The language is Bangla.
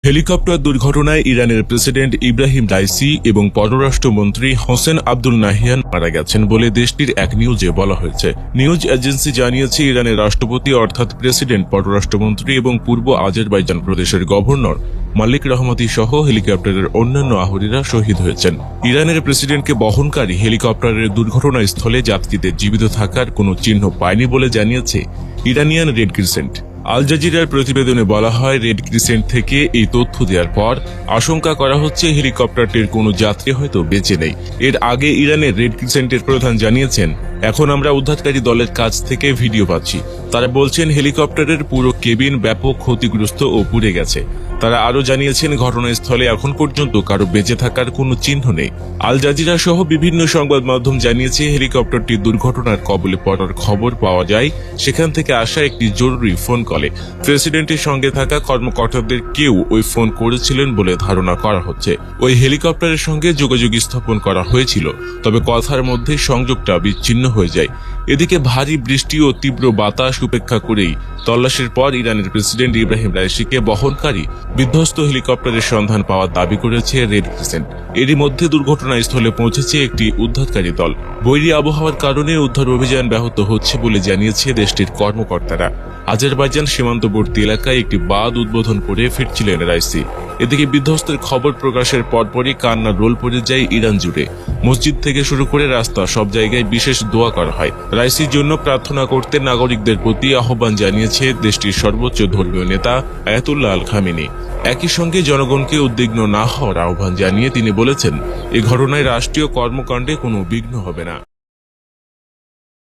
হেলিকপ্টার দুর্ঘটনায় ইরানের প্রেসিডেন্ট ইব্রাহিম রাইসি এবং পররাষ্ট্রমন্ত্রী হোসেন আব্দুল নাহিয়ান মারা গেছেন বলে দেশটির এক নিউজে বলা হয়েছে। নিউজ এজেন্সি জানিয়েছে, ইরানের রাষ্ট্রপতি অর্থাৎ প্রেসিডেন্ট, পররাষ্ট্রমন্ত্রী এবং পূর্ব আজারবাইজান প্রদেশের গভর্নর মালিক রহমতি সহ হেলিকপ্টারের অন্যান্য আহুরিরা শহীদ হয়েছেন। ইরানের প্রেসিডেন্টকে বহনকারী হেলিকপ্টারের দুর্ঘটনাস্থলে যাত্রীদের জীবিত থাকার কোনো চিহ্ন পায়নি বলে জানিয়েছে ইরানিয়ান রেড ক্রিসেন্ট। আল জাজিরার প্রতিবেদনে বলা হয়, রেড ক্রিসেন্ট থেকে এই তথ্য দেওয়ার পর আশঙ্কা করা হচ্ছে হেলিকপ্টারটির কোনো যাত্রী হয়তো বেঁচে নেই। এর আগে ইরানের রেড ক্রিসেন্টের প্রধান জানিয়েছেন, এখন আমরা উদ্ধারকারী দলের কাছ থেকে ভিডিও পাচ্ছি। তারা বলছেন হেলিকপ্টারের পুরো কেবিন ব্যাপক ক্ষতিগ্রস্ত ও পুড়ে গেছে। তারা আরও জানিয়েছেন, ঘটনাস্থলে এখন পর্যন্ত কারো বেঁচে থাকার কোনো চিহ্ন নেই। আল জাজিরা সহ বিভিন্ন সংবাদ মাধ্যম জানিয়েছে, হেলিকপ্টারটি দুর্ঘটনার কবলে পড়ার খবর পাওয়া যায় সেখান থেকে আসা একটি জরুরি ফোন কলে। প্রেসিডেন্টের সঙ্গে থাকা কর্মকর্তাদের কেউ ওই ফোন করেছিলেন বলে ধারণা করা হচ্ছে। ওই হেলিকপ্টারের সঙ্গে যোগাযোগ স্থাপন করা হয়েছিল, তবে কথার মধ্যে সংযোগটা বিচ্ছিন্ন হয়ে যায়। এদিকে ভারী বৃষ্টি ও তীব্র বাতাস উপেক্ষা করেই তল্লাশির পর ইরানের প্রেসিডেন্ট ইব্রাহিম রাইসিকে বহনকারী বিধ্বস্ত হেলিকপ্টারের সন্ধান পাওয়ার দাবি করেছে রেড ক্রিসেন্ট। এরই মধ্যে দুর্ঘটনাস্থলে পৌঁছেছে একটি উদ্ধারকারী দল। বৈরী আবহাওয়ার কারণে উদ্ধার অভিযান ব্যাহত হচ্ছে বলে জানিয়েছে দেশটির কর্মকর্তারা। আজারবাইজান সীমান্তবর্তী এলাকায় একটি বাঁধ উদ্বোধন করে ফিরছিলেন রাইসি। এদিকে বিধ্বস্তের খবর প্রকাশের পরপরই কান্নার রোল পড়ে যায় ইরান জুড়ে। মসজিদ থেকে শুরু করে রাস্তা, সব জায়গায় বিশেষ দোয়া করা হয়। রাইসির জন্য প্রার্থনা করতে নাগরিকদের প্রতি আহ্বান জানিয়েছে দেশটির সর্বোচ্চ ধর্মীয় নেতা আয়াতুল্লাহ আল খামেনি। একই সঙ্গে জনগণকে উদ্বিগ্ন না হওয়ার আহ্বান জানিয়ে তিনি বলেছেন, এ ঘটনায় রাষ্ট্রীয় কর্মকাণ্ডে কোনো বিঘ্ন হবে না।